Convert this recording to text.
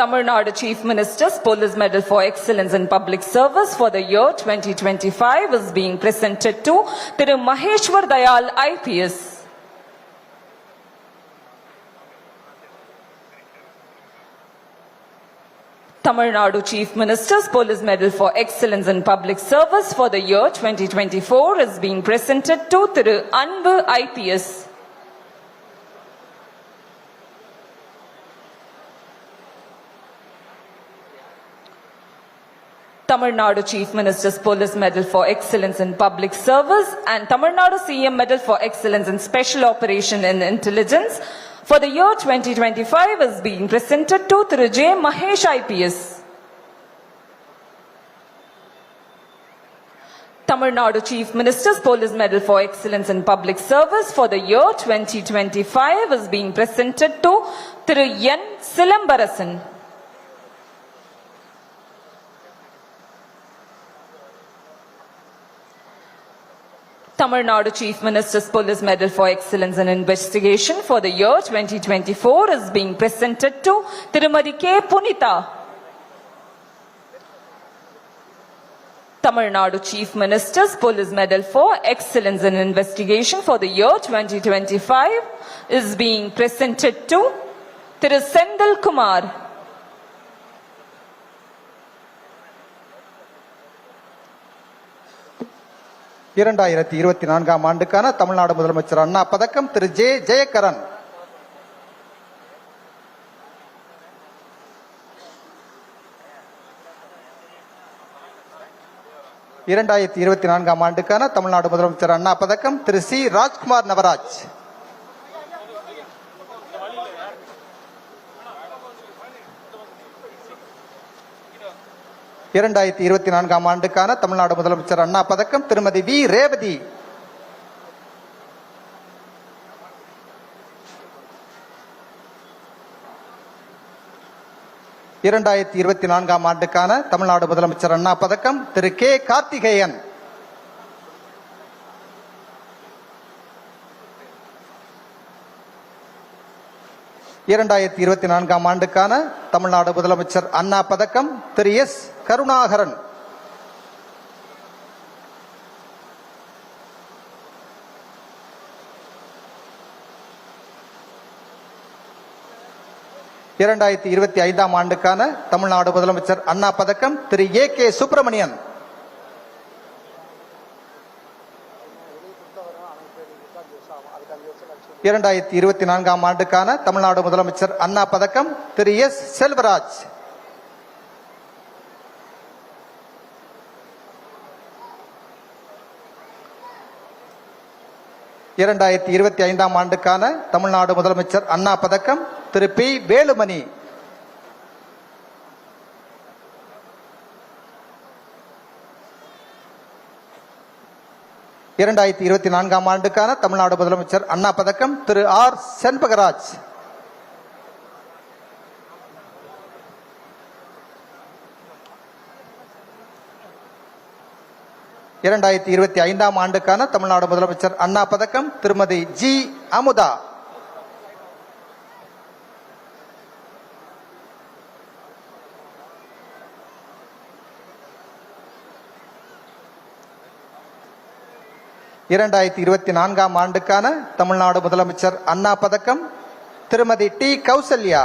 Tamil Nadu Chief Minister's Police Medal for Excellence in Public Service for the year 2025 is being presented to Thiru Maheshwar Dayal IPS. Tamil Nadu Chief Minister's Police Medal for Excellence in Public Service for the year 2024 is being presented to Thiru Anbu IPS. Tamil Nadu Chief Minister's Police Medal for Excellence in Public Service and Tamil Nadu CM Medal for Excellence in Special Operation and Intelligence for the year 2025 is being presented to Thiru J. Mahesh IPS. Tamil Nadu Chief Minister's Police Medal for Excellence in Public Service for the year 2025 is being presented to Thiru N. Silambarasan. Tamil Nadu Chief Minister's Police Medal for Excellence in Investigation for the year 2024 is being presented to Tirumadi K. Punitha. Tamil Nadu Chief Minister's Police Medal for Excellence in Investigation for the year 2025 is being presented to Thiru Sendil Kumar. இரண்டாயிரத்தி 24 ஆண்டுக்கான தமிழ்நாடு முதலமைச்சர் அண்ணா பதக்கம் திரு J Jeyakaran. இரண்டாயிரத்தி 24 ஆண்டுக்கான தமிழ்நாடு முதலமைச்சர் அண்ணா பதக்கம் திரு C Rajkumar Navaraj. இரண்டாயிரத்தி 24 ஆண்டுக்கான தமிழ்நாடு முதலமைச்சர் அண்ணா பதக்கம் திருமதி வி ரேவதி. இரண்டாயிரத்தி 24 ஆண்டுக்கான தமிழ்நாடு முதலமைச்சர் அண்ணா பதக்கம் திரு கே கார்த்திகேயன். இரண்டாயிரத்தி 24 ஆண்டுக்கான தமிழ்நாடு முதலமைச்சர் அண்ணா பதக்கம் திரு எஸ் கருணாகரன். இரண்டாயிரத்தி 25 ஆண்டுக்கான தமிழ்நாடு முதலமைச்சர் அண்ணா பதக்கம் திரு ஏ கே சுப்பிரமணியன். இரண்டாயிரத்தி 24 ஆண்டுக்கான தமிழ்நாடு முதலமைச்சர் அண்ணா பதக்கம் திரு எஸ் செல்வராஜ். இரண்டாயிரத்தி 25 ஆண்டுக்கான தமிழ்நாடு முதலமைச்சர் அண்ணா பதக்கம் திரு பி வேலுமணி. இரண்டாயிரத்தி 24 ஆண்டுக்கான தமிழ்நாடு முதலமைச்சர் அண்ணா பதக்கம் திரு ஆர் செண்பகராஜ். இரண்டாயிரத்தி 25 ஆண்டுக்கான தமிழ்நாடு முதலமைச்சர் அண்ணா பதக்கம் திருமதி ஜி அமுதா. இரண்டாயிரத்தி 24 ஆண்டுக்கான தமிழ்நாடு முதலமைச்சர் அண்ணா பதக்கம் திருமதி டி கௌசல்யா.